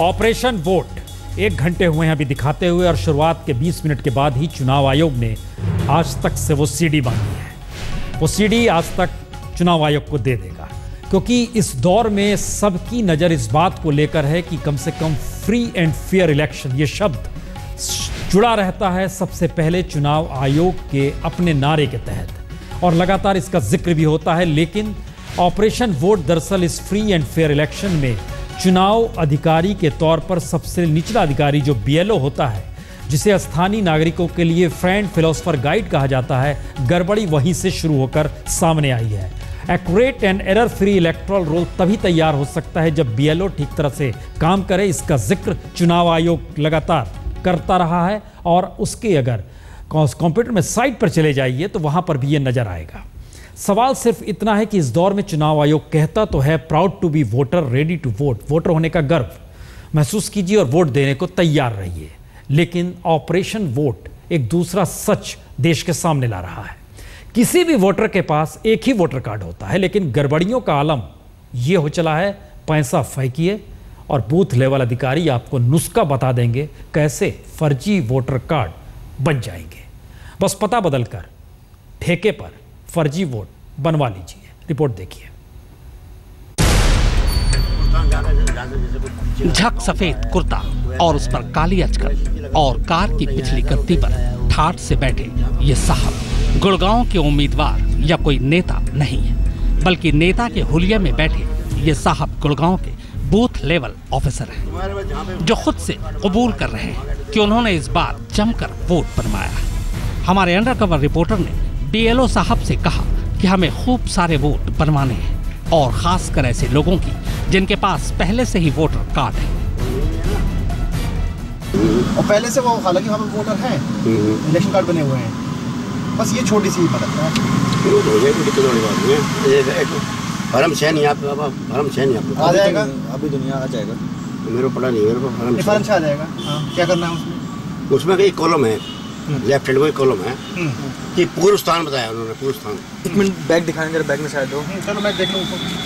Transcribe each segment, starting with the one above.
Operation vote 1 घंटे हुए हैं अभी दिखाते हुए और शुरुआत के 20 मिनट के बाद ही चुनाव आयोग ने आज तक से वो सीडी मांगी है। वो सीडी आज तक चुनाव आयोग को दे देगा, क्योंकि इस दौर में सबकी नज़र इस बात को लेकर है कि कम से कम फ्री एंड फेयर इलेक्शन ये शब्द जुड़ा रहता है सबसे पहले चुनाव आयोग के अपने नारे के तहत और लगातार इसका जिक्र भी होता है। लेकिन ऑपरेशन वोट दरअसल इस फ्री एंड फेयर इलेक्शन में चुनाव अधिकारी के तौर पर सबसे निचला अधिकारी जो बीएलओ होता है, जिसे स्थानीय नागरिकों के लिए फ्रेंड फिलोसफर गाइड कहा जाता है, गड़बड़ी वहीं से शुरू होकर सामने आई है। Accurate and error free electoral roll तभी तैयार हो सकता है जब बीएलओ ठीक तरह से काम करे। इसका जिक्र चुनाव आयोग लगातार करता रहा है और उसके अगर कंप्यूटर में साइट पर चले जाइए तो वहां पर भी ये नजर आएगा। सवाल सिर्फ इतना है कि इस दौर में चुनाव आयोग कहता तो है proud to be voter ready to vote, voter होने का गर्व महसूस कीजिए और वोट देने को तैयार रहिए, लेकिन ऑपरेशन वोट एक दूसरा सच देश के सामने ला रहा है। किसी भी वोटर के पास एक ही वोटर कार्ड होता है, लेकिन गड़बड़ियों का आलम यह हो चला है पैसा फेंकिए और बूथ लेवल अधिकारी आपको नुस्खा बता देंगे कैसे फर्जी वोटर कार्ड बन जाएंगे। बस पता बदलकर ठेके पर फर्जी वोट बनवा लीजिए। रिपोर्ट देखिए। झक सफेद कुर्ता और उस पर काली अचकन और कार की पिछली गद्दी पर ठाठ से बैठे ये साहब गुड़गांव के उम्मीदवार या कोई नेता नहीं है, बल्कि नेता के हुलिये में बैठे ये साहब गुड़गांव के बूथ लेवल ऑफिसर हैं, जो खुद से कबूल कर रहे हैं कि उन्होंने इस बार जमकर वोट बनवाया। हमारे अंडरकवर रिपोर्टर ने बीएलओ साहब से कहा कि हमें खूब सारे वोट बनवाने हैं और खासकर ऐसे लोगों की जिनके पास पहले से ही वोटर कार्ड है और पहले से वो हालांकि हम वोटर हैं, इलेक्शन कार्ड बने हुए हैं, बस ये छोटी सी मदद है। फर्म से नहीं आपको आ जाएगा, अभी दुनिया आ जाएगा। मेरे को पता नहीं, मेरे को फर्म से आ जाएगा। क्या करना है उसमें? उसमें कई कॉलम है, लेफ्ट हैंड में कॉलम है कि पूर्व स्थान बताया उन्होंने। पूर्व स्थान, एक मिनट बैग दिखाएंगे, बैग में शायद हो। चलो मैं देख लूँ,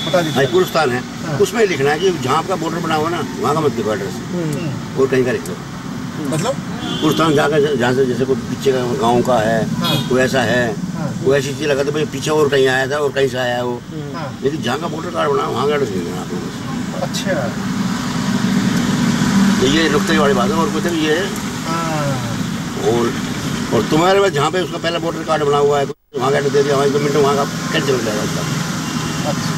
बता दीजिए। पूर्व स्थान है, उसमें लिखना है कि जहाँ आपका वोटर बना हुआ ना वहाँ का मत लिखो एड्रेस, और कहीं का लिख दो। मतलब पूर्व स्थान जहाँ से जैसे कोई पीछे का गाँव का है, कोई ऐसा है, कोई ऐसी चीज़ लगा तो भाई पीछे और कहीं आया था और कहीं से आया है वो, लेकिन जहाँ का वोटर कार्ड बना वहाँ का एड्रेस लिख देना आप लोगों। अच्छा, ये नुक्ते वाली बात है और कुछ ये और तुम्हारे पास जहाँ पे उसका पहला वोटर कार्ड बना हुआ है वहाँ का दे दिया, हमारे 2 मिनट वहाँ का कैंसिल हो जाएगा उसका। अच्छा,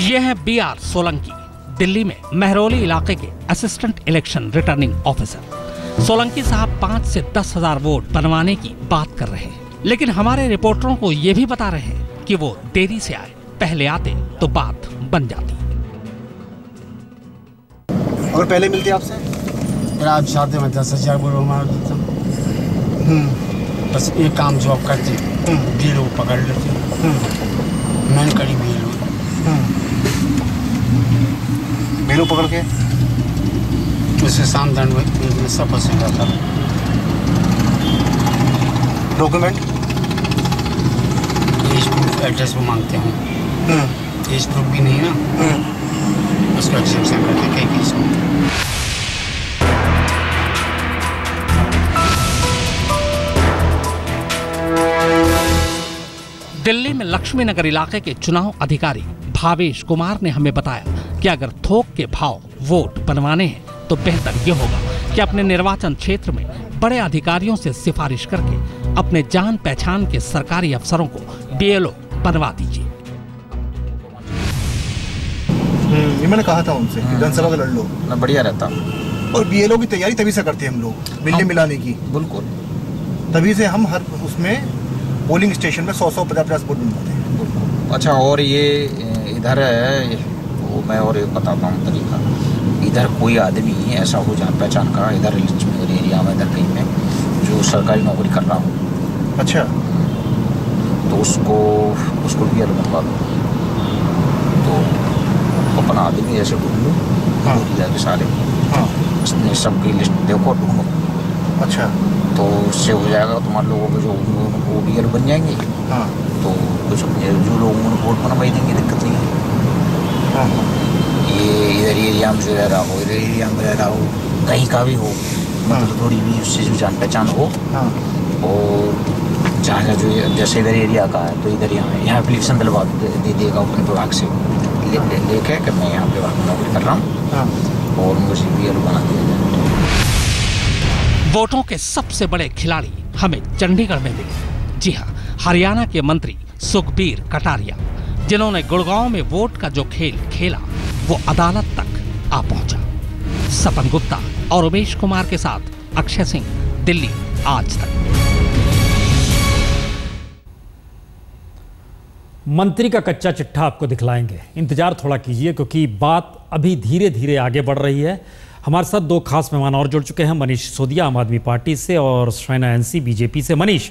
ये है बीआर सोलंकी, दिल्ली में महरौली इलाके के assistant election returning officer. Solanki साहब 5 से 10 हजार वोट बनवाने की बात कर रहे हैं, लेकिन हमारे रिपोर्टरों को ये भी बता रहे हैं कि वो देरी से आए, पहले आते तो बात बन जाती। अगर पहले मिलती आपसे? आप चाहते मैं 10,000 बोलो बस एक काम जो आप करते भीड़ को पकड़ लेते, मैंने करी भीड़ पकड़ के उससे सामधान में सब फंसे जाता। डॉक्यूमेंट एज प्रूफ एड्रेस वो मांगते हैं, एज प्रूफ भी नहीं ना, उसको एक्सेप्शन करते कई केस में। दिल्ली में लक्ष्मीनगर इलाके के चुनाव अधिकारी भावेश कुमार ने हमें बताया कि अगर थोक के भाव वोट बनवाने हैं तो बेहतर ये होगा कि अपने निर्वाचन क्षेत्र में बड़े अधिकारियों से सिफारिश करके अपने जान पहचान के सरकारी अफसरों को बीएलओ बनवा दीजिए। ये मैंने कहा था उनसे कि जनसभा का लड़ लो ना, बढ़िया रहता। और बीएलओ की तैयारी तभी से करते हैं हम लोग, मिलने मिलाने की। बिल्कुल, तभी से हम हर उसमें पोलिंग स्टेशन में 100-150 वोट बनवाते हैं। अच्छा, और ये इधर है वो मैं और एक बताता हूँ तरीका। इधर कोई आदमी ऐसा हो जान पहचान का इधर लक्ष्मीनगर एरिया में इधर कहीं में जो सरकारी नौकरी कर रहा हो, अच्छा, तो उसको भी बनवा दो। तो अपना आदमी ऐसे ढूंढ लो, हाँ, जाके सारे हाँ, उसने सबकी लिस्ट देखो, ढूंढो, अच्छा, तो उससे हो जाएगा तुम्हारे लोगों को जो OBL बन जाएंगे। हाँ, तो कुछ जो लोग वोट बनवाई देंगे, दिक्कत नहीं है। हाँ, ये इधर एरिया में जो रह रहा हो, इधर एरिया में रह रहा हो, कहीं का भी हो, मतलब थोड़ी भी उससे जो जान पहचान हो। हाँ, और जहाँ जो जैसे इधर एरिया का है तो इधर यहाँ एप्लीकेशन दिलवा दे देगा अपने विभाग से लेके कि मैं यहाँ पे नौकरी कर रहा हूँ। हाँ, और मुझे OBL बना दिया जाए। वोटों के सबसे बड़े खिलाड़ी हमें चंडीगढ़ में मिले। जी हाँ, हरियाणा के मंत्री सुखबीर कटारिया, जिन्होंने गुड़गांव में वोट का जो खेल खेला वो अदालत तक आ पहुंचा। सपन गुप्ता और उमेश कुमार के साथ अक्षय सिंह, दिल्ली आज तक। मंत्री का कच्चा चिट्ठा आपको दिखलाएंगे, इंतजार थोड़ा कीजिए क्योंकि बात अभी धीरे धीरे आगे बढ़ रही है। हमारे साथ दो खास मेहमान और जुड़ चुके हैं, मनीष सिसोदिया आम आदमी पार्टी से और शाइना एनसी बीजेपी से। मनीष,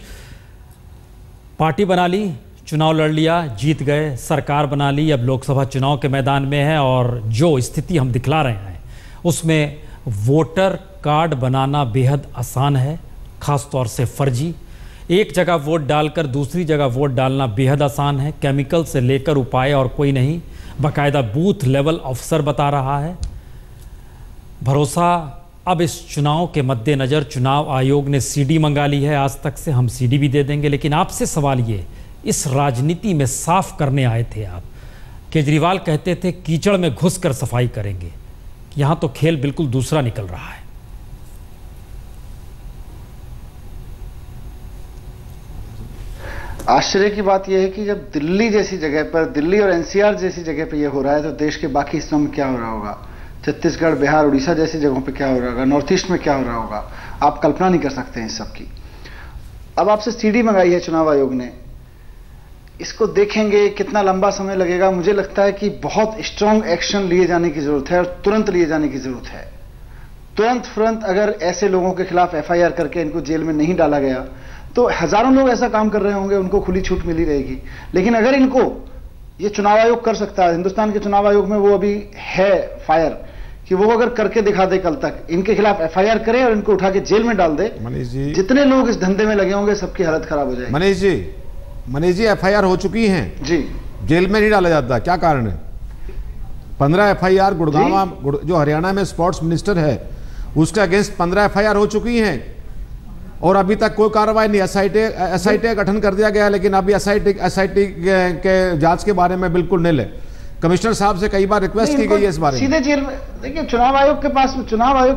पार्टी बना ली, चुनाव लड़ लिया, जीत गए, सरकार बना ली, अब लोकसभा चुनाव के मैदान में है और जो स्थिति हम दिखला रहे हैं उसमें वोटर कार्ड बनाना बेहद आसान है, खास तौर से फर्जी। एक जगह वोट डालकर दूसरी जगह वोट डालना बेहद आसान है, केमिकल से लेकर उपाय और कोई नहीं, बाकायदा बूथ लेवल अफसर बता रहा है। भरोसा अब इस चुनाव के मद्देनज़र चुनाव आयोग ने CD मंगा ली है, आज तक से हम CD भी दे देंगे। लेकिन आपसे सवाल ये, इस राजनीति में साफ करने आए थे आप। केजरीवाल कहते थे कीचड़ में घुसकर सफाई करेंगे, यहाँ तो खेल बिल्कुल दूसरा निकल रहा है। आश्चर्य की बात यह है कि जब दिल्ली जैसी जगह पर, दिल्ली और NCR जैसी जगह पर यह हो रहा है तो देश के बाकी हिस्सों में क्या हो रहा होगा, छत्तीसगढ़, बिहार, उड़ीसा जैसी जगहों पे क्या हो रहा होगा, नॉर्थ ईस्ट में क्या हो रहा होगा, आप कल्पना नहीं कर सकते हैं इस सब की। अब आपसे CD मंगाई है चुनाव आयोग ने, इसको देखेंगे कितना लंबा समय लगेगा। मुझे लगता है कि बहुत स्ट्रांग एक्शन लिए जाने की जरूरत है और तुरंत लिए जाने की जरूरत है। तुरंत अगर ऐसे लोगों के खिलाफ FIR करके इनको जेल में नहीं डाला गया तो हजारों लोग ऐसा काम कर रहे होंगे, उनको खुली छूट मिली रहेगी। लेकिन अगर इनको ये चुनाव आयोग कर सकता है, हिंदुस्तान के चुनाव आयोग में वो अभी है फायर कि वो अगर करके दिखा दे, कल तक इनके खिलाफ FIR करे और इनको उठा के जेल में डाल दे, मनीष जी, जितने लोग इस धंधे में लगे होंगे सबकी हालत खराब हो जाएगी। मनीष जी FIR हो चुकी हैं जी, जेल में नहीं डाला जाता, क्या कारण है? 15 FIR गुड़गांव जो हरियाणा में स्पोर्ट्स मिनिस्टर है उसके अगेंस्ट 15 FIR हो चुकी हैं और अभी तक कोई कार्रवाई नहीं। SIT का गठन कर दिया गया लेकिन अभी SIT के जांच के बारे में बिल्कुल नहीं ले। कमिश्नर साहब से कई बार रिक्वेस्ट की गई है इस बारे में। सीधे जेल में, देखिए चुनाव आयोग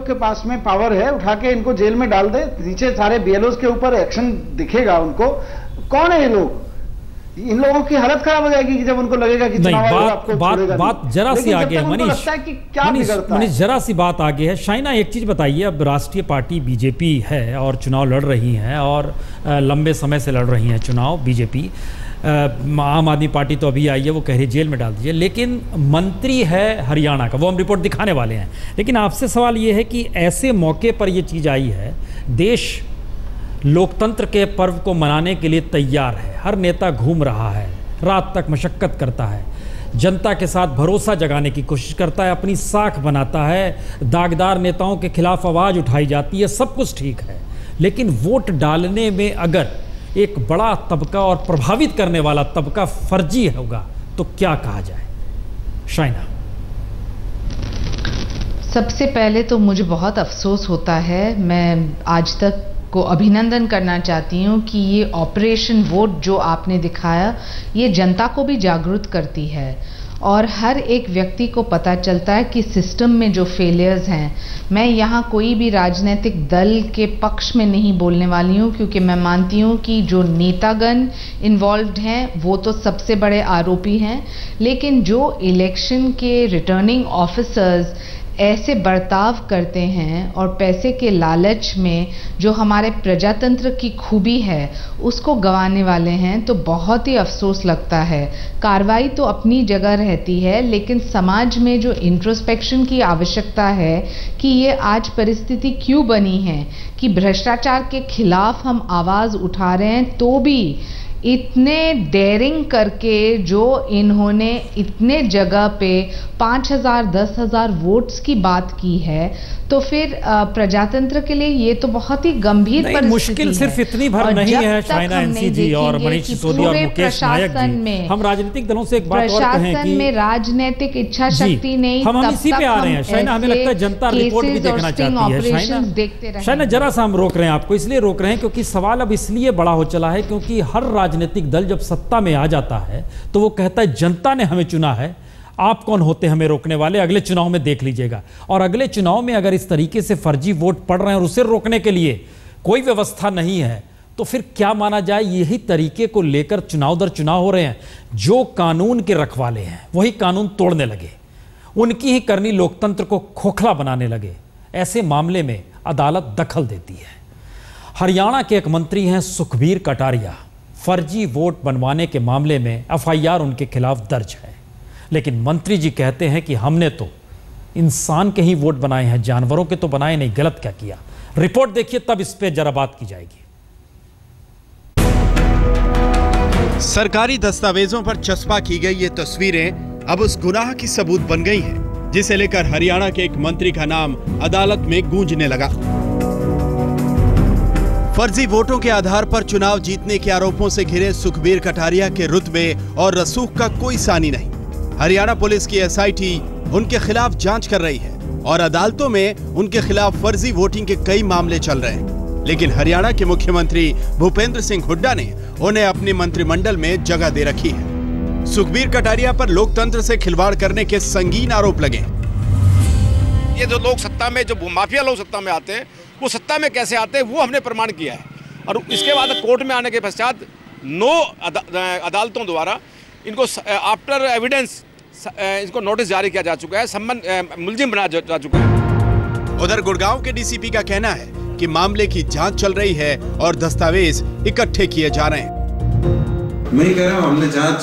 के पास में पावर है, उठा के इनको जेल में डाल दे, नीचे सारे BLOs के ऊपर एक्शन दिखेगा उनको। कौन है ये लोग? इन लोगों की हालत खराब हो जाएगी कि जब उनको लगेगा कि चुनाव आयोग आपको छोड़ेगा नहीं। बात जरा सी आगे है मनीष, जरा सी बात आगे है। शाइना, एक चीज बताइए, अब राष्ट्रीय पार्टी बीजेपी है और चुनाव लड़ रही हैं और लंबे समय से लड़ रही हैं चुनाव बीजेपी। आम आदमी पार्टी तो अभी आई है, वो कह रही है जेल में डाल दीजिए, लेकिन मंत्री है हरियाणा का, वो हम रिपोर्ट दिखाने वाले हैं। लेकिन आपसे सवाल ये है कि ऐसे मौके पर ये चीज़ आई है, देश लोकतंत्र के पर्व को मनाने के लिए तैयार है, हर नेता घूम रहा है, रात तक मशक्कत करता है, जनता के साथ भरोसा जगाने की कोशिश करता है, अपनी साख बनाता है, दागदार नेताओं के खिलाफ आवाज़ उठाई जाती है, सब कुछ ठीक है। लेकिन वोट डालने में अगर एक बड़ा तबका और प्रभावित करने वाला तबका फर्जी होगा तो क्या कहा जाए? शाइना, सबसे पहले तो मुझे बहुत अफसोस होता है, मैं आज तक को अभिनंदन करना चाहती हूँ कि ये ऑपरेशन वोट जो आपने दिखाया ये जनता को भी जागरूक करती है और हर एक व्यक्ति को पता चलता है कि सिस्टम में जो फेलियर्स हैं। मैं यहाँ कोई भी राजनीतिक दल के पक्ष में नहीं बोलने वाली हूँ क्योंकि मैं मानती हूँ कि जो नेतागण इन्वॉल्व्ड हैं वो तो सबसे बड़े आरोपी हैं, लेकिन जो इलेक्शन के रिटर्निंग ऑफिसर्स ऐसे बर्ताव करते हैं और पैसे के लालच में जो हमारे प्रजातंत्र की खूबी है उसको गंवाने वाले हैं, तो बहुत ही अफसोस लगता है। कार्रवाई तो अपनी जगह रहती है, लेकिन समाज में जो इंट्रोस्पेक्शन की आवश्यकता है कि ये आज परिस्थिति क्यों बनी है कि भ्रष्टाचार के खिलाफ हम आवाज़ उठा रहे हैं तो भी इतने डेयरिंग करके जो इन्होंने इतने जगह पे 5,000 10,000 वोट्स की बात की है, तो फिर प्रजातंत्र के लिए ये तो बहुत ही गंभीर परिस्थिति है। मुश्किल सिर्फ इतनी भर नहीं है शाइना एनसी जी और मनीष सिसोदिया और मुकेश नायक जी। हम राजनीतिक दलों से एक बात और कहें कि में राजनीतिक इच्छा शक्ति नहीं, हम इसी पे आ रहे हैं शाइना। हमें लगता है जनता रिपोर्ट भी देखना चाहती है शाइना। शाइना जरा सा हम रोक रहे हैं आपको, इसलिए रोक रहे हैं क्योंकि सवाल अब इसलिए बड़ा हो चला है क्योंकि हर राजनीतिक दल जब सत्ता में आ जाता है तो वो कहता है जनता ने हमें चुना है, आप कौन होते हमें रोकने वाले, अगले चुनाव में देख लीजिएगा। और अगले चुनाव में अगर इस तरीके से फर्जी वोट पड़ रहे हैं और उसे रोकने के लिए कोई व्यवस्था नहीं है तो फिर क्या माना जाए। यही तरीके को लेकर चुनाव दर चुनाव हो रहे हैं। जो कानून के रखवाले हैं वही कानून तोड़ने लगे, उनकी ही करनी लोकतंत्र को खोखला बनाने लगे। ऐसे मामले में अदालत दखल देती है। हरियाणा के एक मंत्री हैं सुखबीर कटारिया, फर्जी वोट बनवाने के मामले में एफआईआर उनके खिलाफ दर्ज है, लेकिन मंत्री जी कहते हैं कि हमने तो इंसान के ही वोट बनाए हैं, जानवरों के तो बनाए नहीं। गलत क्या किया, रिपोर्ट देखिए तब इस पे जरा बात की जाएगी। सरकारी दस्तावेजों पर चस्पा की गई ये तस्वीरें अब उस गुनाह की सबूत बन गई हैं, जिसे लेकर हरियाणा के एक मंत्री का नाम अदालत में गूंजने लगा। फर्जी वोटों के आधार पर चुनाव जीतने के आरोपों से घिरे सुखबीर कटारिया के रुतबे और रसूख का कोई सानी नहीं। हरियाणा पुलिस की एसआईटी उनके खिलाफ जांच कर रही है और अदालतों में उनके खिलाफ फर्जी वोटिंग के कई मामले चल रहे हैं। लेकिन हरियाणा के मुख्यमंत्री भूपेंद्र सिंह हुड्डा ने उन्हें अपने मंत्रिमंडल में जगह दे रखी है। सुखबीर कटारिया पर लोकतंत्र से खिलवाड़ करने के संगीन आरोप लगे। ये जो लोग सत्ता में, जो माफिया लोग सत्ता में आते हैं, वो सत्ता में कैसे आते हैं वो हमने प्रमाण किया है। और इसके बाद कोर्ट में आने के पश्चात 9 अदालतों द्वारा इनको आफ्टर एविडेंस इनको नोटिस जारी किया जा चुका है, मुलजिम बनाया जा चुका है। उधर गुड़गांव के डीसीपी का कहना है कि मामले की जांच चल रही है और दस्तावेज इकट्ठे किए जा रहे हैं। मैं कह रहा हूँ हमने जांच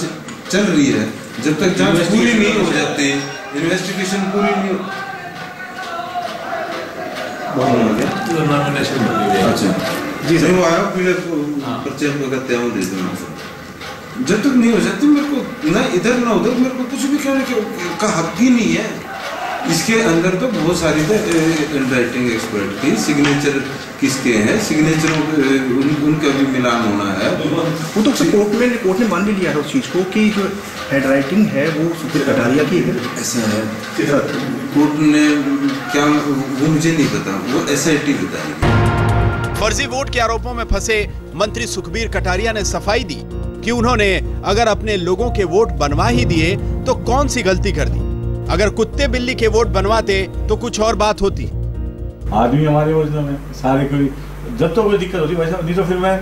चल रही है, जब तक जांच पूरी नहीं हो जाती, इन्वेस्टिगेशन पूरी नहीं हो। अच्छा जी सर, वो आया फिर पर्चे करते हैं, दे दूंगा। जब तक नहीं हो जाती मेरे को ना इधर ना उधर, मेरे को कुछ भी कहने का हक ही नहीं है। इसके अंदर तो बहुत सारी राइटिंग एक्सपर्ट की सिग्नेचर किसके हैं, सिग्नेचर उनका भी मिलान होना है। वो तो कोर्ट ने मान भी लिया है उस चीज़ को कि जो हेड राइटिंग है वो सुखबीर कटारिया की है। ऐसा है कोर्ट ने क्या, वो मुझे नहीं पता, वो एसआईटी बताएगी। फर्जी वोट के आरोपों में फंसे मंत्री सुखबीर कटारिया ने सफाई दी कि उन्होंने अगर अपने लोगों के वोट बनवा ही दिए तो कौन सी गलती कर दी। अगर कुत्ते बिल्ली के वोट बनवाते तो कुछ और बात होती। आदमी हमारे योजना में सारे कोई, जब तो कोई दिक्कत होती वैसा, नहीं तो फिर मैं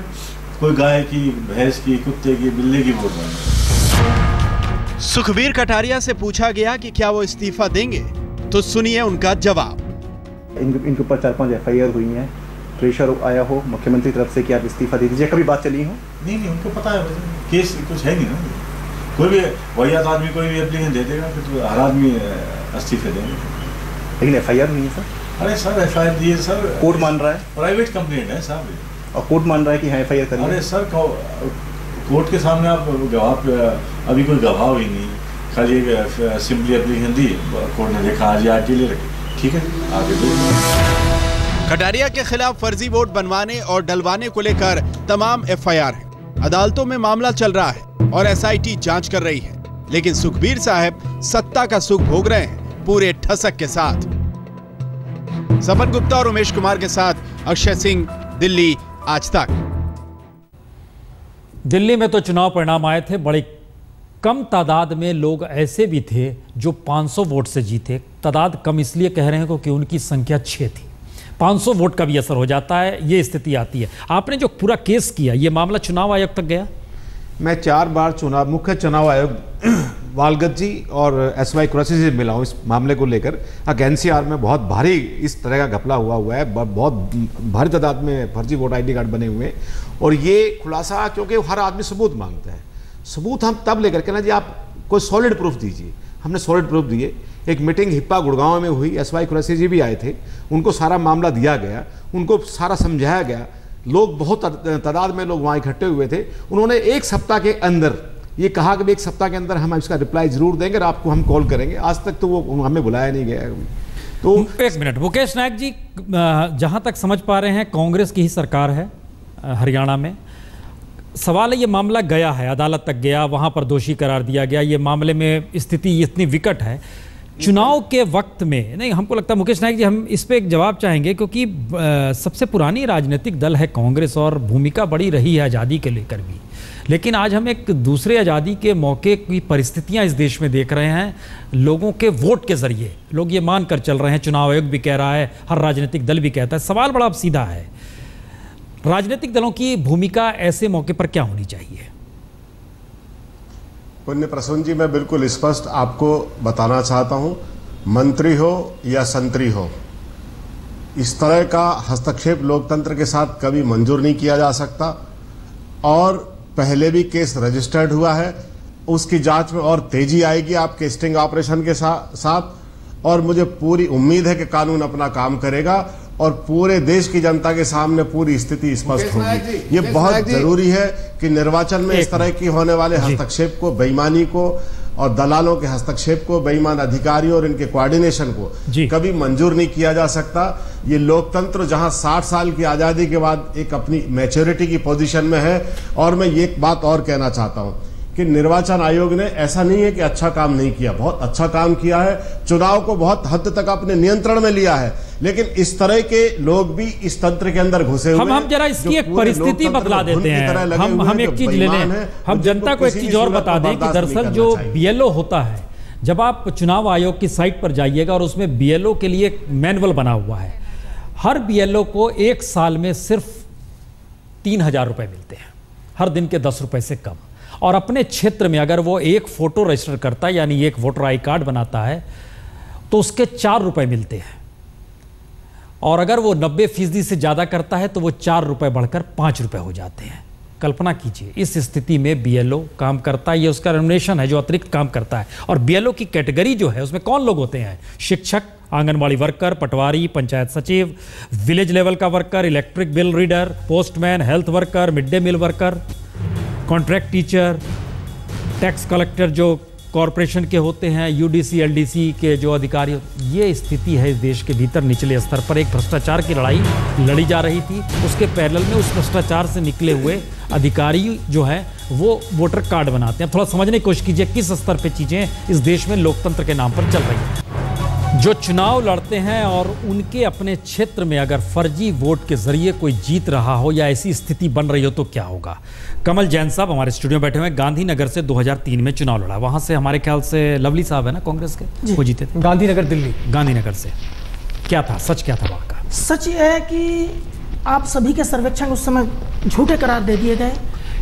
कोई गाय की, भैंस की, कुत्ते की, बिल्ली की वोट बनवा। सुखबीर कटारिया से पूछा गया कि क्या वो इस्तीफा देंगे, तो सुनिए उनका जवाब। इनके ऊपर 4-5 एफआईआर हुई हैं, प्रेशर आया हो मुख्यमंत्री तरफ से कि आप इस्तीफा दे दीजिए, कभी बात चली हो? नहीं, उनको पता है केस कुछ है नहीं ना। कोई भी वहीयात आदमी कोई भी एप्लीकेशन दे देगा, फिर तो हर आदमी इस्तीफे देंगे। लेकिन एफआईआर नहीं है सर। अरे सर एफआईआर दिए सर, कोर्ट मान रहा है, प्राइवेट कंप्लेंट है साहब, और कोर्ट मान रहा है कि हाँ एफआईआर करिए। अरे सर कोर्ट के सामने आप गवाह, अभी कोई गवाह ही नहीं, खाली सिंपली एप्लीकेशन दी, कोर्ट ने देखा आज आके ले रखे, ठीक है आगे दो। कटारिया के खिलाफ फर्जी वोट बनवाने और डलवाने को लेकर तमाम एफआईआर है। अदालतों में मामला चल रहा है और एसआईटी जांच कर रही है, लेकिन सुखबीर साहब सत्ता का सुख भोग रहे हैं पूरे ठसक के साथ। सपन गुप्ता और उमेश कुमार के साथ अक्षय सिंह, दिल्ली आज तक। दिल्ली में तो चुनाव परिणाम आए थे, बड़े कम तादाद में लोग ऐसे भी थे जो 500 वोट से जीते। तादाद कम इसलिए कह रहे हैं क्योंकि उनकी संख्या 6 थी। 500 वोट का भी असर हो जाता है, ये स्थिति आती है। आपने जो पूरा केस किया, ये मामला चुनाव आयोग तक गया? मैं 4 बार मुख्य चुनाव आयोग वालगत जी और SY कुरैशी से मिला हूँ इस मामले को लेकर। एनसीआर में बहुत भारी इस तरह का घपला हुआ है, बहुत भारी तादाद में फर्जी वोट ID कार्ड बने हुए हैं। और ये खुलासा क्योंकि हर आदमी सबूत मांगता है, सबूत हम तब लेकर के ना जी आप कोई सॉलिड प्रूफ दीजिए। हमने सॉलिड प्रूफ दिए। एक मीटिंग हिप्पा गुड़गांव में हुई, SY कुरैशी जी भी आए थे, उनको सारा मामला दिया गया, उनको सारा समझाया गया लोग बहुत तादाद में लोग वहाँ इकट्ठे हुए थे। उन्होंने एक सप्ताह के अंदर ये कहा कि एक सप्ताह के अंदर हम इसका रिप्लाई जरूर देंगे और आपको हम कॉल करेंगे। आज तक तो वो हमें बुलाया नहीं गया। तो एक मिनट मुकेश नायक जी, जहाँ तक समझ पा रहे हैं कांग्रेस की ही सरकार है हरियाणा में। सवाल है, ये मामला गया है, अदालत तक गया, वहाँ पर दोषी करार दिया गया। ये मामले में स्थिति इतनी विकट है, चुनाव के वक्त में नहीं। हमको लगता है मुकेश नायक जी, हम इस पे एक जवाब चाहेंगे, क्योंकि सबसे पुरानी राजनीतिक दल है कांग्रेस और भूमिका बड़ी रही है आज़ादी के लेकर भी। लेकिन आज हम एक दूसरे आज़ादी के मौके की परिस्थितियां इस देश में देख रहे हैं। लोगों के वोट के जरिए लोग ये मान कर चल रहे हैं, चुनाव आयोग भी कह रहा है, हर राजनीतिक दल भी कहता है। सवाल बड़ा अब सीधा है, राजनीतिक दलों की भूमिका ऐसे मौके पर क्या होनी चाहिए? पुण्य प्रसून जी, मैं बिल्कुल स्पष्ट आपको बताना चाहता हूं, मंत्री हो या संतरी हो, इस तरह का हस्तक्षेप लोकतंत्र के साथ कभी मंजूर नहीं किया जा सकता। और पहले भी केस रजिस्टर्ड हुआ है, उसकी जांच में और तेजी आएगी आपके स्टिंग ऑपरेशन के साथ। और मुझे पूरी उम्मीद है कि कानून अपना काम करेगा और पूरे देश की जनता के सामने पूरी स्थिति स्पष्ट होगी। ये बहुत जरूरी है कि निर्वाचन में इस तरह की होने वाले हस्तक्षेप को, बेईमानी को और दलालों के हस्तक्षेप को, बेईमान अधिकारियों और इनके कोऑर्डिनेशन को कभी मंजूर नहीं किया जा सकता। ये लोकतंत्र जहां 60 साल की आजादी के बाद एक अपनी मैच्योरिटी की पोजीशन में है। और मैं ये एक बात और कहना चाहता हूं कि निर्वाचन आयोग ने ऐसा नहीं है कि अच्छा काम नहीं किया, बहुत अच्छा काम किया है, चुनाव को बहुत हद तक अपने नियंत्रण में लिया है। लेकिन इस तरह के लोग भी इस तंत्र के अंदर घुसे हुए हैं। हम जरा इसकी एक परिस्थिति बतला देते हैं। हम एक चीज ले लें, हम जनता को एक चीज और बता दें कि दरअसल जो बीएलओ होता है, जब आप चुनाव आयोग की साइट पर जाइएगा और उसमें बीएलओ के लिए एक मैनुअल बना हुआ है, हर बीएलओ को एक साल में सिर्फ 3,000 रुपए मिलते हैं, हर दिन के 10 रुपए से कम। और अपने क्षेत्र में अगर वो एक फोटो रजिस्टर करता है, यानी एक वोटर आई कार्ड बनाता है, तो उसके 4 रुपए मिलते हैं। और अगर वो 90% से ज़्यादा करता है तो वो 4 रुपए बढ़कर 5 रुपए हो जाते हैं। कल्पना कीजिए, इस स्थिति में बीएलओ काम करता है, ये उसका रेम्युनरेशन है जो अतिरिक्त काम करता है। और बीएलओ की कैटेगरी जो है उसमें कौन लोग होते हैं? शिक्षक, आंगनबाड़ी वर्कर, पटवारी, पंचायत सचिव, विलेज लेवल का worker, electric bill reader, postman, health worker, mid day meal worker, contract teacher, tax collector जो कॉरपोरेशन के होते हैं, यूडीसी एलडीसी के जो अधिकारी। ये स्थिति है इस देश के भीतर निचले स्तर पर। एक भ्रष्टाचार की लड़ाई लड़ी जा रही थी, उसके पैरेलल में उस भ्रष्टाचार से निकले हुए अधिकारी जो है वो वोटर कार्ड बनाते हैं। थोड़ा समझने की कोशिश कीजिए किस स्तर पे चीज़ें इस देश में लोकतंत्र के नाम पर चल रही हैं। जो चुनाव लड़ते हैं और उनके अपने क्षेत्र में अगर फर्जी वोट के जरिए कोई जीत रहा हो या ऐसी स्थिति बन रही हो तो क्या होगा? कमल जैन साहब हमारे स्टूडियो में बैठे हुए हैं। गांधीनगर से 2003 में चुनाव लड़ा, वहां से हमारे ख्याल से लवली साहब है ना कांग्रेस के, वो जीते थे। गांधीनगर दिल्ली, गांधीनगर से। क्या था सच, क्या था वहां का? सच ये है कि आप सभी के सर्वेक्षण उस समय झूठे करार दे दिए गए,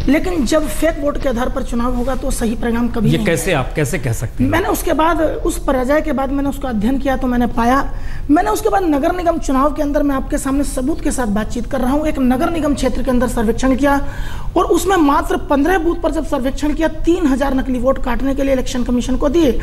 लेकिन जब फेक वोट के आधार पर चुनाव होगा तो सही परिणाम कभी नहीं। कैसे आप कैसे कह सकते हैं? मैंने उसके बाद उस पराजय के बाद मैंने उसका अध्ययन किया तो मैंने पाया, मैंने उसके बाद नगर निगम चुनाव के अंदर मैं आपके सामने सबूत के साथ बातचीत कर रहा हूं, एक नगर निगम क्षेत्र के अंदर सर्वेक्षण किया और उसमें मात्र 15 बूथ पर जब सर्वेक्षण किया 3000 नकली वोट काटने के लिए इलेक्शन कमीशन को दिए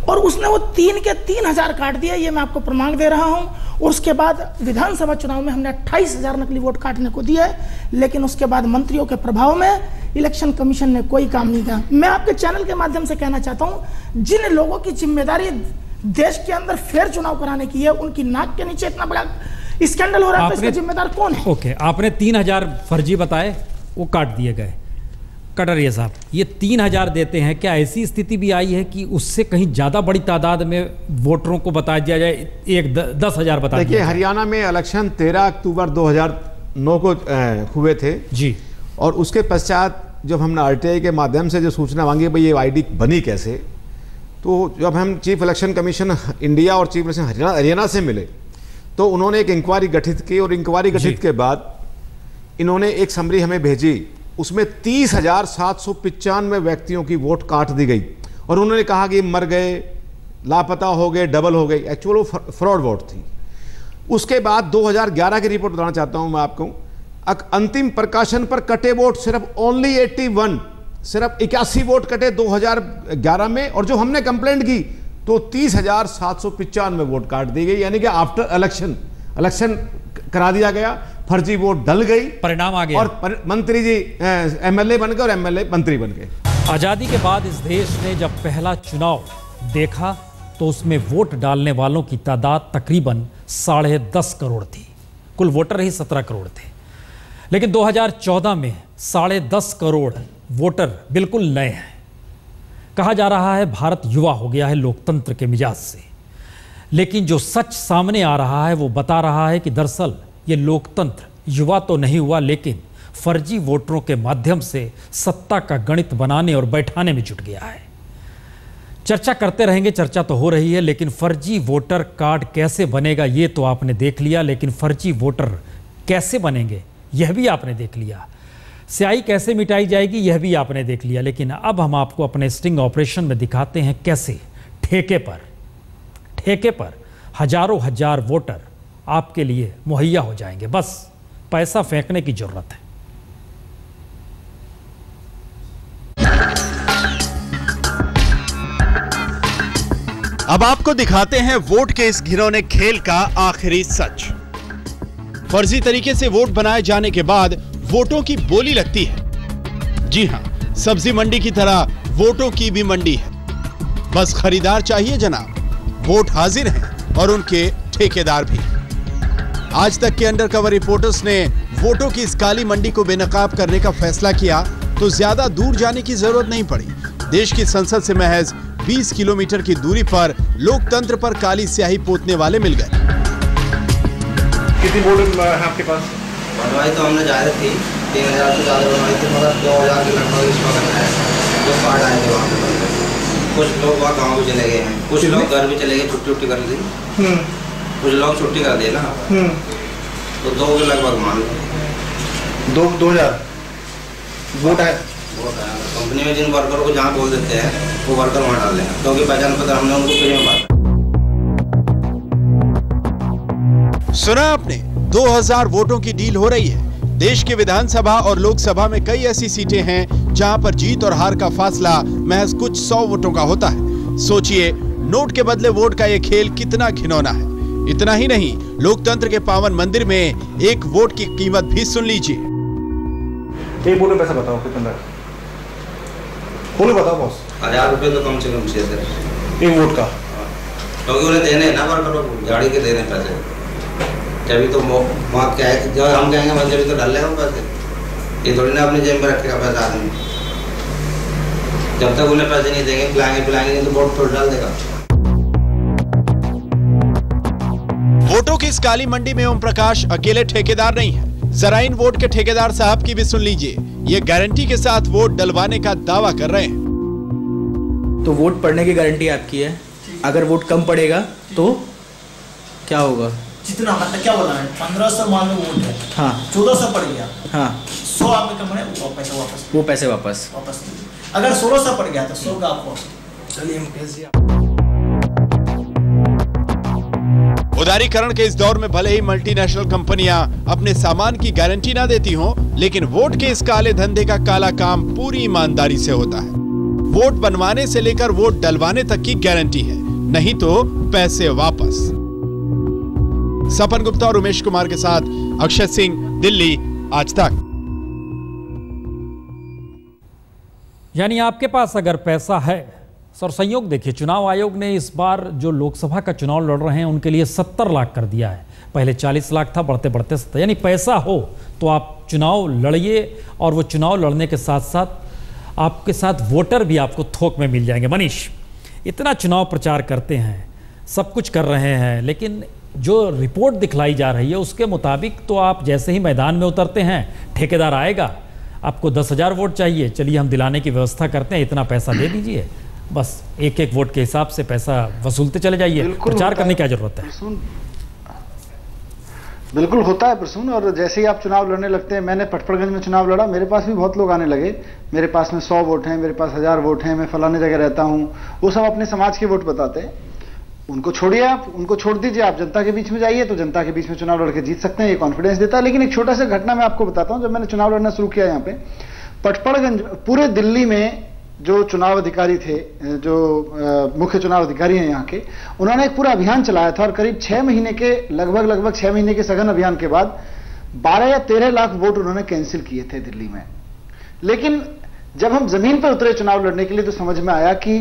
और उसने वो 3 के 3000 काट दिए। ये मैं आपको प्रमाण दे रहा हूं। और उसके बाद विधानसभा चुनाव में हमने 28,000 नकली वोट काटने को दिए, लेकिन उसके बाद मंत्रियों के प्रभाव में इलेक्शन कमीशन ने कोई काम नहीं किया। मैं आपके चैनल के माध्यम से कहना चाहता हूं, जिन लोगों की जिम्मेदारी देश के अंदर फेयर चुनाव कराने की है, उनकी नाक के नीचे इतना बड़ा स्कैंडल हो रहा है, तो इसका जिम्मेदार कौन है? ओके, आपने 3000 फर्जी बताए, वो काट दिए गए। कटरिया साहब, ये 3000 देते हैं, क्या ऐसी स्थिति भी आई है कि उससे कहीं ज्यादा बड़ी तादाद में वोटरों को बता दिया जाए, 10,000 बता? देखिए, हरियाणा में इलेक्शन 13 अक्टूबर 2009 को हुए थे जी, और उसके पश्चात जब हमने आरटीआई के माध्यम से जो सूचना मांगी भाई ये आईडी बनी कैसे, तो जब हम चीफ इलेक्शन कमीशन इंडिया और चीफ इलेक्शन हरियाणा से मिले तो उन्होंने एक इंक्वायरी गठित की और इंक्वायरी गठित के बाद इन्होंने एक समरी हमें भेजी, उसमें 30,795 व्यक्तियों की वोट काट दी गई और उन्होंने कहा कि मर गए, लापता हो गए, डबल हो गई। एक्चुअल वो फ्रॉड वोट थी। उसके बाद 2011 की रिपोर्ट बताना चाहता हूं मैं आपको, अंतिम प्रकाशन पर कटे वोट सिर्फ ओनली 81, सिर्फ 81 वोट कटे 2011 में, और जो हमने कंप्लेंट की तो 30,795 वोट काट दी गई। यानी कि आफ्टर इलेक्शन करा दिया गया, फर्जी वोट डल गई, परिणाम आ गया और मंत्री जी एमएलए बन गए और एमएलए मंत्री बन गए। आजादी के बाद इस देश ने जब पहला चुनाव देखा तो उसमें वोट डालने वालों की तादाद तकरीबन 10.5 करोड़ थी। कुल वोटर ही 17 करोड़ थे। लेकिन 2014 में 10.5 करोड़ वोटर बिल्कुल नए हैं। कहा जा रहा है भारत युवा हो गया है लोकतंत्र के मिजाज से, लेकिन जो सच सामने आ रहा है वो बता रहा है कि दरअसल ये लोकतंत्र युवा तो नहीं हुआ, लेकिन फर्जी वोटरों के माध्यम से सत्ता का गणित बनाने और बैठाने में जुट गया है। चर्चा करते रहेंगे, चर्चा तो हो रही है, लेकिन फर्जी वोटर कार्ड कैसे बनेगा ये तो आपने देख लिया, लेकिन फर्जी वोटर कैसे बनेंगे यह भी आपने देख लिया। स्याही कैसे मिटाई जाएगी यह भी आपने देख लिया। लेकिन अब हम आपको अपने स्टिंग ऑपरेशन में दिखाते हैं कैसे ठेके पर हजारों हजार वोटर आपके लिए मुहैया हो जाएंगे। बस पैसा फेंकने की जरूरत है। अब आपको दिखाते हैं वोट के इस घिनौने खेल का आखिरी सच। फर्जी तरीके से वोट बनाए जाने के बाद वोटों की बोली लगती है। जी हां, सब्जी मंडी की तरह वोटों की भी मंडी है। बस खरीदार चाहिए जनाब। वोट हाजिर हैं और उनके ठेकेदार भी। आज तक के अंडरकवर रिपोर्टर्स ने वोटों की इस काली मंडी को बेनकाब करने का फैसला किया तो ज्यादा दूर जाने की जरूरत नहीं पड़ी। देश की संसद से महज 20 किलोमीटर की दूरी पर लोकतंत्र पर काली स्याही पोतने वाले मिल गए। कितनी वोट है आपके पास? बनवाई तो हमने ज्यादा थी, 3000 से ज्यादा बनवाई थी, मगर 2000 के लगभग इस वक्त है जो कार्ड आए थे वहाँ पे। कुछ लोग वहाँ गाँव भी चले गए हैं, कुछ लोग घर भी चले गए, छुट्टी कर दी, कुछ लोग छुट्टी कर दिए ना, तो 2 के लगभग मान लो 2000 वोट है। कंपनी में जिन वर्कर को जहाँ बोल देते हैं वो वर्कर वहाँ डाल देंगे, क्योंकि पहचान पत्र हमने उनको फ्री में बांटा। सुना आपने, 2000 वोटों की डील हो रही है। देश के विधानसभा और लोकसभा में कई ऐसी सीटें हैं जहां पर जीत और हार का फासला महज कुछ 100 वोटों का होता है। सोचिए, नोट के बदले वोट का ये खेल कितना घिनौना है। इतना ही नहीं, लोकतंत्र के पावन मंदिर में एक वोट की कीमत भी सुन लीजिए। एक वोट में पैसा बताओ कितना? बोलो बताओ बॉस। 1000 रुपये तो कम से कम चाहिए सर एक वोट का, क्योंकि उन्हें देने ना वर्कर को गाड़ी के देने पैसे। जब तो वहाँ क्या है, जब हम कहेंगे वहाँ जब तो डाल लेगा पैसे। ये थोड़ी ना अपनी जेब में रखेगा पैसा आदमी। जब तक उन्हें पैसे नहीं देंगे, पिलाएंगे नहीं तो वोट थोड़ी डाल देगा। वोटों की इस काली मंडी में ओम प्रकाश अकेले ठेकेदार नहीं है। जरा इन वोट के ठेकेदार साहब की भी सुन लीजिए। ये गारंटी के साथ वोट डलवाने का दावा कर रहे हैं। तो वोट पड़ने की गारंटी आपकी है। अगर वोट कम पड़ेगा तो क्या होगा? जितना मतलब क्या बोला है, 1500 मान लो वोट है, हाँ 1400 पड़ गया, हाँ 100 आपने कम है, वो पैसे वापस अगर 1600 पड़ गया तो 100 का आपको। चलिए हम कैसे उदारीकरण के इस दौर में भले ही मल्टीनेशनल कंपनियां अपने सामान की गारंटी ना देती हों, लेकिन वोट के इस काले धंधे का काला काम पूरी ईमानदारी से होता है। वोट बनवाने से लेकर वोट डलवाने तक की गारंटी है, नहीं तो पैसे वापस। सपन गुप्ता और उमेश कुमार के साथ अक्षय सिंह, दिल्ली, आज तक। यानी आपके पास अगर पैसा है, और संयोग देखिए, चुनाव आयोग ने इस बार जो लोकसभा का चुनाव लड़ रहे हैं उनके लिए 70 लाख कर दिया है। पहले 40 लाख था, बढ़ते बढ़ते 70। यानी पैसा हो तो आप चुनाव लड़िए, और वो चुनाव लड़ने के साथ साथ आपके साथ वोटर भी आपको थोक में मिल जाएंगे। मनीष, इतना चुनाव प्रचार करते हैं, सब कुछ कर रहे हैं, लेकिन जो रिपोर्ट दिखलाई जा रही है उसके मुताबिक तो आप जैसे ही मैदान में उतरते हैं, ठेकेदार आएगा, आपको 10,000 वोट चाहिए, चलिए हम दिलाने की व्यवस्था करते हैं, इतना पैसा दे दीजिए, बस एक एक वोट के हिसाब से पैसा वसूलते चले जाइए। प्रचार करने की क्या जरूरत है? बिल्कुल होता है प्रसून। और जैसे ही आप चुनाव लड़ने लगते हैं, मैंने पटपड़गंज में चुनाव लड़ा, मेरे पास भी बहुत लोग आने लगे, मेरे पास में 100 वोट हैं, मेरे पास 1000 वोट हैं, मैं फलाने जगह रहता हूं, वो सब अपने समाज के वोट बताते हैं। उनको छोड़िए, आप उनको छोड़ दीजिए, आप जनता के बीच में जाइए, तो जनता के बीच में चुनाव लड़के जीत सकते हैं, ये कॉन्फिडेंस देता है। लेकिन एक छोटा सा घटना मैं आपको बताता हूं। जब मैंने चुनाव लड़ना शुरू किया यहाँ पे पटपड़गंज, पूरे दिल्ली में जो चुनाव अधिकारी थे, जो मुख्य चुनाव अधिकारी हैं यहाँ के, उन्होंने एक पूरा अभियान चलाया था और करीब 6 महीने के लगभग 6 महीने के सघन अभियान के बाद 12 या 13 लाख वोट उन्होंने कैंसिल किए थे दिल्ली में। लेकिन जब हम जमीन पर उतरे चुनाव लड़ने के लिए तो समझ में आया कि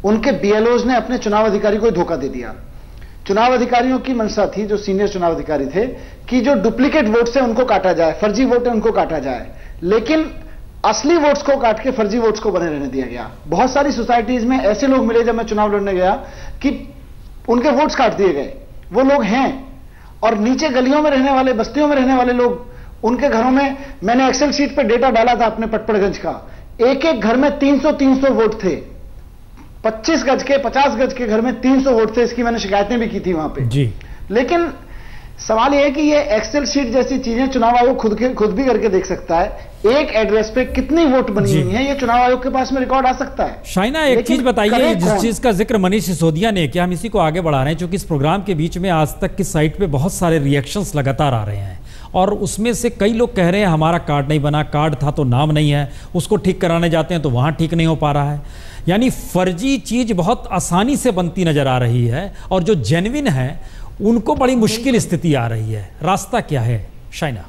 उनके बीएलओज ने अपने चुनाव अधिकारी को धोखा दे दिया। चुनाव अधिकारियों की मंशा थी, जो सीनियर चुनाव अधिकारी थे, कि जो डुप्लीकेट वोट्स है उनको काटा जाए, फर्जी वोट है उनको काटा जाए, लेकिन असली वोट्स को काट के फर्जी वोट्स को बने रहने दिया गया। बहुत सारी सोसाइटीज में ऐसे लोग मिले जब मैं चुनाव लड़ने गया कि उनके वोट्स काट दिए गए। वो लोग हैं, और नीचे गलियों में रहने वाले, बस्तियों में रहने वाले लोग, उनके घरों में मैंने एक्सेल शीट पे डेटा डाला था अपने पटपड़गंज का, एक एक घर में 300 वोट थे। 25 गज के 50 गज के घर में 300 वोट थे। इसकी मैंने शिकायतें भी की थी वहां पे जी। लेकिन सवाल यह है कि ये एक्सेल शीट जैसी चीजें चुनाव आयोग खुद भी करके देख सकता है। एक एड्रेस पे कितनी वोट बनी हुई है, ये चुनाव आयोग के पास में रिकॉर्ड आ सकता है। शाइना, एक चीज बताइए, जिस चीज का जिक्र मनीष सिसोदिया ने किया, हम इसी को आगे बढ़ा रहे हैं, क्योंकि इस प्रोग्राम के बीच में आज तक की साइट पे बहुत सारे रिएक्शंस लगातार आ रहे हैं, और उसमें से कई लोग कह रहे हैं हमारा कार्ड नहीं बना, कार्ड था तो नाम नहीं है, उसको ठीक कराने जाते हैं तो वहां ठीक नहीं हो पा रहा है। यानी फर्जी चीज बहुत आसानी से बनती नजर आ रही है, और जो जेन्युइन है उनको बड़ी मुश्किल स्थिति आ रही है। रास्ता क्या है शाइना?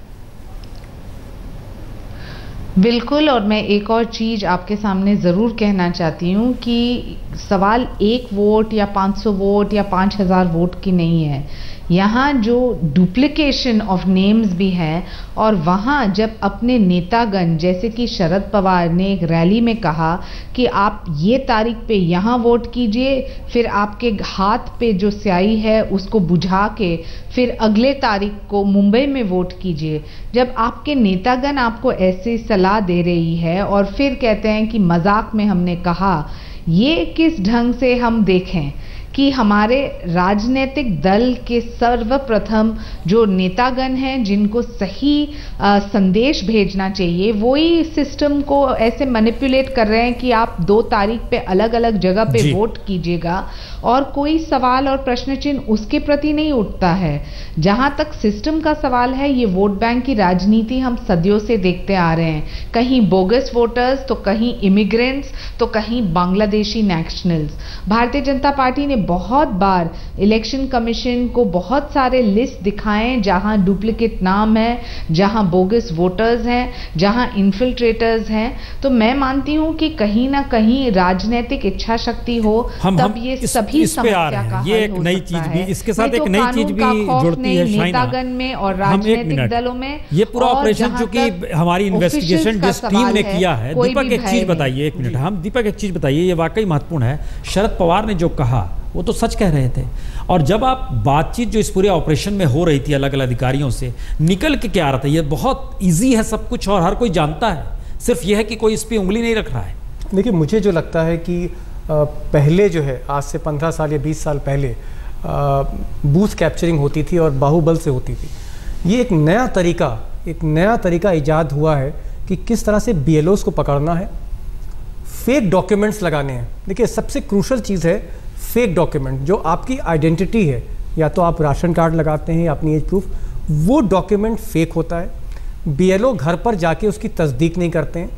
बिल्कुल, और मैं एक और चीज़ आपके सामने ज़रूर कहना चाहती हूँ कि सवाल 1 वोट या 500 वोट या 5000 वोट की नहीं है। यहाँ जो डुप्लीकेशन ऑफ नेम्स भी हैं, और वहाँ जब अपने नेतागण जैसे कि शरद पवार ने एक रैली में कहा कि आप ये तारीख पे यहाँ वोट कीजिए, फिर आपके हाथ पे जो स्याही है उसको बुझा के फिर अगले तारीख को मुंबई में वोट कीजिए। जब आपके नेतागण आपको ऐसी सलाह दे रही है और फिर कहते हैं कि मजाक में हमने कहा, ये किस ढंग से हम देखें कि हमारे राजनीतिक दल के सर्वप्रथम जो नेतागण हैं, जिनको सही संदेश भेजना चाहिए, वही सिस्टम को ऐसे मैनिपुलेट कर रहे हैं कि आप 2 तारीख पे अलग अलग जगह पे वोट कीजिएगा, और कोई सवाल और प्रश्न चिन्ह उसके प्रति नहीं उठता है। जहां तक सिस्टम का सवाल है, ये वोट बैंक की राजनीति हम सदियों से देखते आ रहे हैं। कहीं बोगस वोटर्स, तो कहीं इमिग्रेंट्स, तो कहीं बांग्लादेशी नेशनल्स। भारतीय जनता पार्टी ने बहुत बार इलेक्शन कमीशन को बहुत सारे लिस्ट दिखाएं जहां डुप्लीकेट नाम है, जहां बोगस वोटर्स हैं, जहां इन्फिल्ट्रेटर्स हैं। तो मैं मानती हूं कि कहीं ना कहीं राजनीतिक इच्छा शक्ति हो, तब ये सभी समस्या का ये एक नई चीज भी, इसके साथ एक नई चीज भी जुड़ती है नेतागण में और राजनीतिक दलों में। ये पूरा ऑपरेशन जो कि हमारी इन्वेस्टिगेशन जिस टीम ने किया है, दीपक एक चीज बताइए, एक मिनट, हम दीपक एक चीज बताइए, ये वाकई महत्वपूर्ण है। शरद पवार ने जो कहा वो तो सच कह रहे थे, और जब आप बातचीत जो इस पूरे ऑपरेशन में हो रही थी अलग अलग अधिकारियों से, निकल के क्या आ रहा था, ये बहुत इजी है सब कुछ और हर कोई जानता है, सिर्फ यह है कि कोई इस पर उंगली नहीं रख रहा है। देखिए, मुझे जो लगता है कि पहले जो है, आज से 15 साल या 20 साल पहले बूथ कैप्चरिंग होती थी और बाहुबल से होती थी। ये एक नया तरीका इजाद हुआ है कि किस तरह से BLOs को पकड़ना है, फेक डॉक्यूमेंट्स लगाने हैं। देखिए, सबसे क्रूशल चीज़ है फेक डॉक्यूमेंट, जो आपकी आइडेंटिटी है, या तो आप राशन कार्ड लगाते हैं या अपनी एज प्रूफ, वो डॉक्यूमेंट फेक होता है। BLO घर पर जाके उसकी तस्दीक नहीं करते हैं,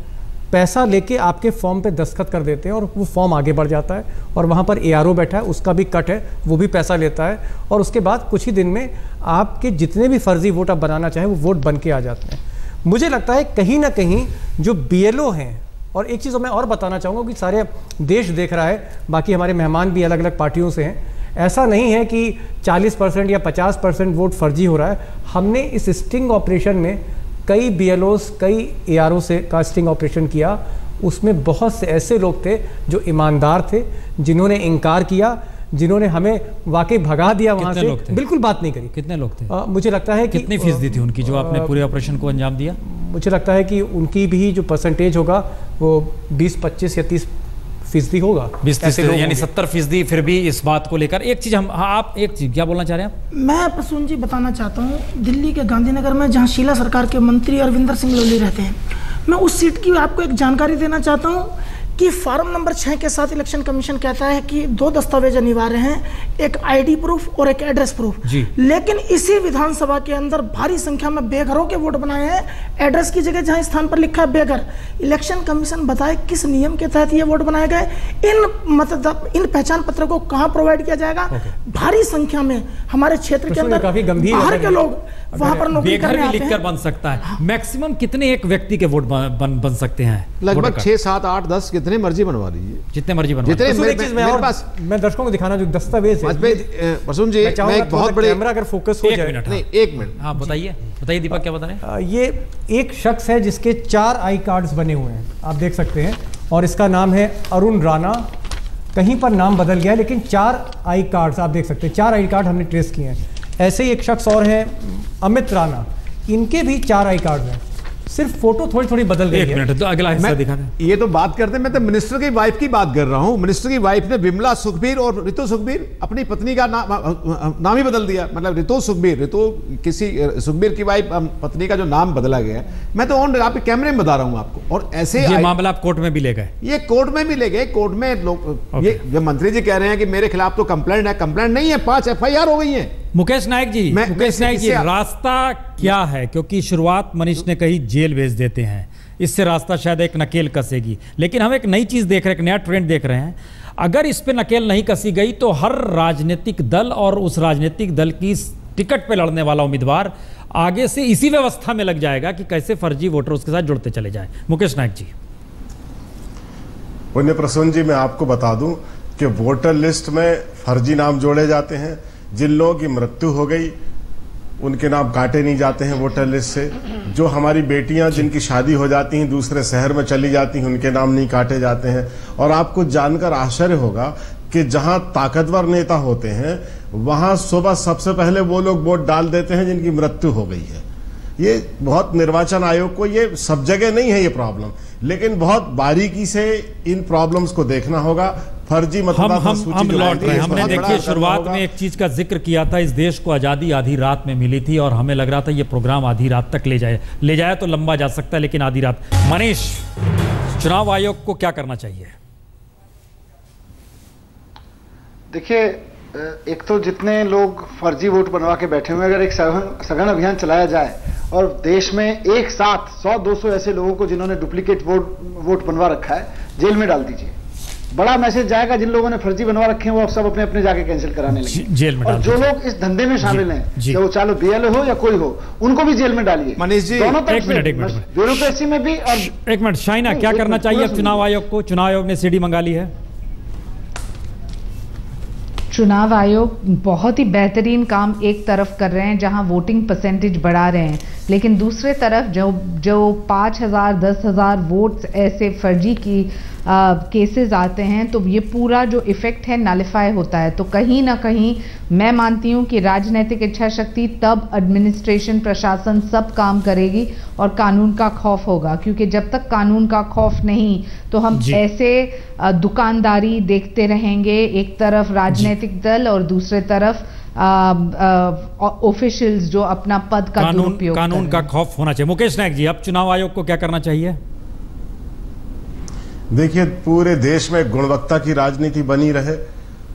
पैसा लेके आपके फॉर्म पे दस्तखत कर देते हैं और वो फॉर्म आगे बढ़ जाता है, और वहाँ पर ARO बैठा है, उसका भी कट है, वो भी पैसा लेता है, और उसके बाद कुछ ही दिन में आपके जितने भी फर्जी वोट आप बनाना चाहें वो वोट बन के आ जाते हैं। मुझे लगता है कहीं ना कहीं जो BLO हैं, और एक चीज़ मैं और बताना चाहूँगा कि सारे देश देख रहा है, बाकी हमारे मेहमान भी अलग अलग पार्टियों से हैं, ऐसा नहीं है कि 40% या 50% वोट फर्जी हो रहा है। हमने इस स्टिंग ऑपरेशन में कई BLOs, कई ARO से का स्टिंग ऑपरेशन किया, उसमें बहुत से ऐसे लोग थे जो ईमानदार थे, जिन्होंने इनकार किया, जिन्होंने हमें वाकई भगा दिया वहाँ से, बिल्कुल बात नहीं करी। कितने लोग थे? मुझे लगता है कि कितनी फीसदी थी उनकी जो आपने पूरे ऑपरेशन को अंजाम दिया? मुझे लगता है कि उनकी भी जो परसेंटेज होगा वो 20, 25 या 30% होगा। 20-30 यानी 70%। फिर भी इस बात को लेकर एक चीज आप एक चीज क्या बोलना चाह रहे हैं आप? मैं प्रसून जी बताना चाहता हूँ, दिल्ली के गांधीनगर में जहाँ शीला सरकार के मंत्री अरविंदर सिंह लोली रहते हैं, मैं उस सीट की आपको एक जानकारी देना चाहता हूँ कि फार्म नंबर 6 के साथ इलेक्शन कमीशन कहता है कि 2 दस्तावेज अनिवार्य हैं, एक आईडी प्रूफ और एक एड्रेस प्रूफ। लेकिन इसी विधानसभा के अंदर भारी संख्या में बेघरों के वोट बनाए हैं, एड्रेस की जगह जहां स्थान पर लिखा है बेघर। इलेक्शन कमीशन बताए किस नियम के तहत ये वोट बनाए गए, इन पहचान पत्र को कहां प्रोवाइड किया जाएगा। भारी संख्या में हमारे क्षेत्र के अंदर बाहर के लोग वहां पर नौकरी करने आते हैं। लिखकर बन सकता है। मैक्सिमम कितने एक व्यक्ति के वोट बन सकते हैं? लगभग 6, 7, 8, 10 कितने मर्जी बनवा लीजिए, जितने मर्जी बनवा। मेरे पास मैं दर्शकों को दिखाना जो दस्तावेज है प्रसून जी, मैं एक बहुत बड़े कैमरा अगर फोकस हो जाए। नहीं, 1 मिनट। हाँ बताइए दीपक, क्या बता रहे हैं? ये एक शख्स है जिसके 4 आई कार्ड्स बने हुए हैं, आप देख सकते हैं, और इसका नाम है अरुण राणा। कहीं पर नाम बदल गया लेकिन 4 आई कार्ड्स आप देख सकते हैं, 4 आई कार्ड हमने ट्रेस किए हैं। ऐसे ही एक शख्स और है अमित राणा, इनके भी 4 आई कार्ड हैं, सिर्फ फोटो थोड़ी थोड़ी बदल गई है। 1 मिनट, तो अगला हिस्सा दिखा दें। ये तो बात करते हैं, मैं तो मिनिस्टर की वाइफ की बात कर रहा हूं। मिनिस्टर की वाइफ ने विमला सुखबीर और रितु सुखबीर अपनी पत्नी का नाम ही बदल दिया, मतलब रितु सुखबीर, रितु किसी सुखबीर की वाइफ पत्नी का जो नाम बदला गया। मैं तो ऑन आप कैमरे में बता रहा हूं आपको। और ऐसे ये मामला आप कोर्ट में भी ले गए? ये कोर्ट में भी ले गए। कोर्ट में लोग ये जब मंत्री जी कह रहे हैं कि मेरे खिलाफ तो कंप्लेंट है, कंप्लेंट नहीं है, 5 FIR हो गई है। मुकेश नायक जी, रास्ता क्या है? क्योंकि शुरुआत मनीष ने कही जेल भेज देते हैं, इससे रास्ता शायद एक नकेल कसेगी, लेकिन हम एक नई चीज देख रहे हैं, एक नया ट्रेंड देख रहे हैं। अगर इस पे नकेल नहीं कसी गई तो हर राजनीतिक दल और उस राजनीतिक दल की टिकट पे लड़ने वाला उम्मीदवार आगे से इसी व्यवस्था में लग जाएगा कि कैसे फर्जी वोटर उसके साथ जुड़ते चले जाए। मुकेश नायक जी। पुण्य प्रसून जी, मैं आपको बता दूं कि वोटर लिस्ट में फर्जी नाम जोड़े जाते हैं। जिन लोगों की मृत्यु हो गई उनके नाम काटे नहीं जाते हैं वोटर लिस्ट से। जो हमारी बेटियां जिनकी शादी हो जाती हैं, दूसरे शहर में चली जाती हैं, उनके नाम नहीं काटे जाते हैं। और आपको जानकर आश्चर्य होगा कि जहां ताकतवर नेता होते हैं वहां सुबह सबसे पहले वो लोग वोट डाल देते हैं जिनकी मृत्यु हो गई है। ये बहुत निर्वाचन आयोग को, ये सब जगह नहीं है ये प्रॉब्लम, लेकिन बहुत बारीकी से इन प्रॉब्लम्स को देखना होगा। फर्जी मतदाता सूची हम लौट रहे हैं। हमने देखिए शुरुआत में एक चीज का जिक्र किया था, इस देश को आजादी आधी रात में मिली थी और हमें लग रहा था ये प्रोग्राम आधी रात तक ले जाए तो लंबा जा सकता है, लेकिन आधी रात। मनीष, चुनाव आयोग को क्या करना चाहिए? देखिए, एक तो जितने लोग फर्जी वोट बनवा के बैठे हुए, अगर एक सघन अभियान चलाया जाए और देश में एक साथ 100-200 ऐसे लोगों को जिन्होंने डुप्लीकेट वोट बनवा रखा है जेल में डाल दीजिए, बड़ा मैसेज जाएगा। जिन लोगों ने फर्जी बनवा रखे हैं वो अब सब अपने अपने जाके कैंसिल कराने लगे जेल में। और जो लोग इस धंधे में शामिल हैं, चाहे वो चालू BLO हो या कोई हो, उनको भी जेल में डालिए। मनीष जी, दोनों तरफ एक मिनट ब्यूरोक्रेसी में भी। और 1 मिनट, शाइना, क्या करना चाहिए अब चुनाव आयोग को? चुनाव आयोग ने CD मंगा ली है। चुनाव आयोग बहुत ही बेहतरीन काम एक तरफ कर रहे हैं जहां वोटिंग परसेंटेज बढ़ा रहे हैं, लेकिन दूसरे तरफ जो 5,000 10,000 वोट्स ऐसे फर्जी की केसेस आते हैं तो ये पूरा जो इफेक्ट है नलिफाई होता है। तो कहीं ना कहीं मैं मानती हूँ कि राजनीतिक इच्छा शक्ति तब एडमिनिस्ट्रेशन, प्रशासन सब काम करेगी और कानून का खौफ होगा, क्योंकि जब तक कानून का खौफ नहीं तो हम ऐसे दुकानदारी देखते रहेंगे, एक तरफ राजनीतिक दल और दूसरे तरफ ऑफिशियल्स जो अपना पद का दुरुपयोग कर रहे हैं। कानून का खौफ होना चाहिए। मुकेश नायक जी, अब चुनाव आयोग को क्या करना चाहिए? देखिए, पूरे देश में गुणवत्ता की राजनीति बनी रहे,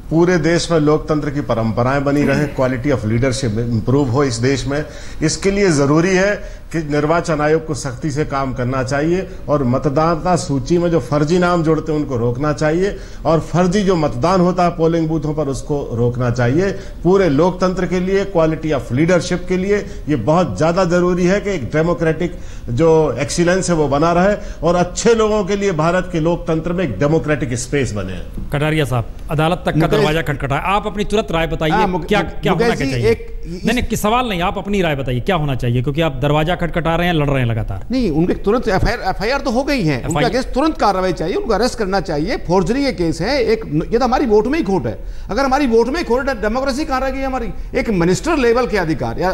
पूरे देश में लोकतंत्र की परंपराएं बनी रहे, क्वालिटी ऑफ लीडरशिप इंप्रूव हो इस देश में। इसके लिए जरूरी है कि निर्वाचन आयोग को सख्ती से काम करना चाहिए और मतदाता सूची में जो फर्जी नाम जोड़ते हैं उनको रोकना चाहिए, और फर्जी जो मतदान होता है पोलिंग बूथों पर उसको रोकना चाहिए। पूरे लोकतंत्र के लिए, क्वालिटी ऑफ लीडरशिप के लिए ये बहुत ज्यादा जरूरी है कि एक डेमोक्रेटिक जो एक्सीलेंस है वो बना रहे और अच्छे लोगों के लिए भारत के लोकतंत्र में एक डेमोक्रेटिक स्पेस बने। कटारिया साहब, अदालत तक का दरवाजा खटखटाया, आप अपनी तुरंत राय बताइए, क्या होना चाहिए? नहीं, सवाल नहीं, आप अपनी राय बताइए क्या होना चाहिए, क्योंकि आप दरवाजा खटखटा रहे हैं, लड़ रहे हैं लगातार। नहीं, उनके तुरंत FIR तो हो गई है, उनके अगेंस्ट तुरंत कार्रवाई चाहिए, उनको अरेस्ट करना चाहिए। फोर्जरी के केस है, एक ये तो हमारी वोट में ही खोट है। अगर हमारी वोट में ही खोट है, डेमोक्रेसी कहां रह गई हमारी? एक मिनिस्टर लेवल के अधिकार या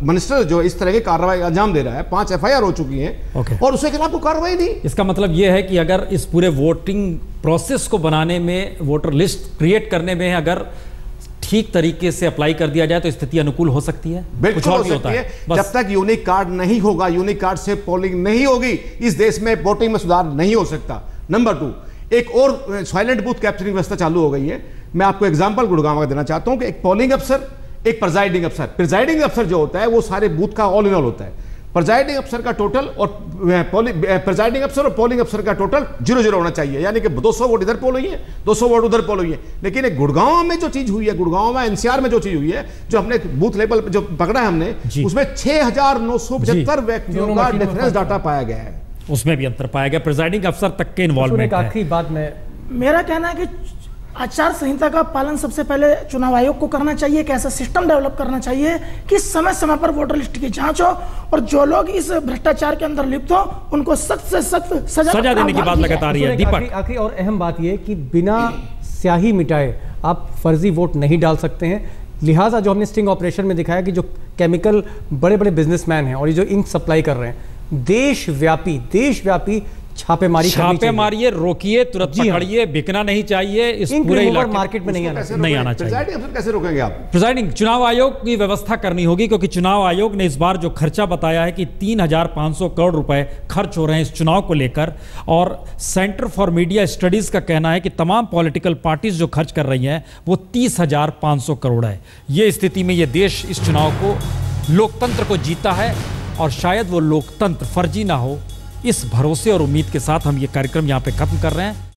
मिनिस्टर जो इस तरह की कार्रवाई अंजाम दे रहा है, 5 FIR हो चुकी है और उसके खिलाफ कोई कार्रवाई नहीं। इसका मतलब यह है कि अगर इस पूरे वोटिंग प्रोसेस को बनाने में, वोटर लिस्ट क्रिएट करने में अगर ठीक तरीके से अप्लाई कर दिया जाए तो स्थिति अनुकूल हो सकती है। बिल्कुल हो सकती है। जब तक यूनिक कार्ड नहीं होगा, यूनिक कार्ड से पोलिंग नहीं होगी, इस देश में वोटिंग में सुधार नहीं हो सकता। नंबर 2, एक और साइलेंट बूथ कैप्चरिंग व्यवस्था चालू हो गई है। मैं आपको एग्जांपल गुड़गांव का देना चाहता हूं कि एक पोलिंग अफसर, एक प्रिजाइडिंग अफसर। प्रिजाइडिंग अफसर जो होता है वो सारे बूथ का ऑल इन ऑल होता है। प्रिजाइडिंग अफसर का टोटल और प्रिजाइडिंग अफसर और पोलिंग अफसर का टोटल 0-0 होना चाहिए, यानी कि 200 वोट इधर पोल हुई है, 200 वोट उधर पोल हुई है। लेकिन एक गुड़गांव में जो चीज हुई है, गुड़गांव में एनसीआर में जो चीज हुई है, जो हमने बूथ लेवल जो पकड़ा है हमने, उसमें 6,975 व्यक्तियों का डिफरेंस डाटा पाया गया है। उसमें भी अंतर पाया गया, प्रिजाइडिंग अफसर तक के इन्वॉल्वमेंट है। आखिरी बात में मेरा कहना है कि आचार संहिता का पालन सबसे पहले चुनाव आयोग को करना चाहिए, कि ऐसा सिस्टम डेवलप करना चाहिए कि समय समय पर वोटर लिस्ट की जांच हो और जो लोग इस भ्रष्टाचार के अंदर लिप्त हो उनको सख्त से सख्त सजा देने की बात लगातार आ रही है। दीपक, आखिरी और अहम बात यह कि बिना स्याही मिटाए आप फर्जी वोट नहीं डाल सकते हैं। लिहाजा जो हमने स्टिंग ऑपरेशन में दिखाया कि जो केमिकल बड़े बड़े बिजनेसमैन हैं और ये जो इंक सप्लाई कर रहे हैं, देशव्यापी छापेमारी रोकिए, तुरंत पकड़िए, बिकना नहीं चाहिए, इस पूरे इलाके मार्केट में नहीं आना चाहिए। कैसे रोकेंगे आप? प्रिजाइडिंग चुनाव आयोग की व्यवस्था करनी होगी, क्योंकि चुनाव आयोग ने इस बार जो खर्चा बताया है कि 3,500 करोड़ रुपए खर्च हो रहे हैं इस चुनाव को लेकर, और सेंटर फॉर मीडिया स्टडीज का कहना है कि तमाम पॉलिटिकल पार्टीज जो खर्च कर रही हैं वो 30,500 करोड़ है। ये स्थिति में ये देश इस चुनाव को, लोकतंत्र को जीता है, और शायद वो लोकतंत्र फर्जी ना हो। इस भरोसे और उम्मीद के साथ हम ये कार्यक्रम यहाँ पे खत्म कर रहे हैं।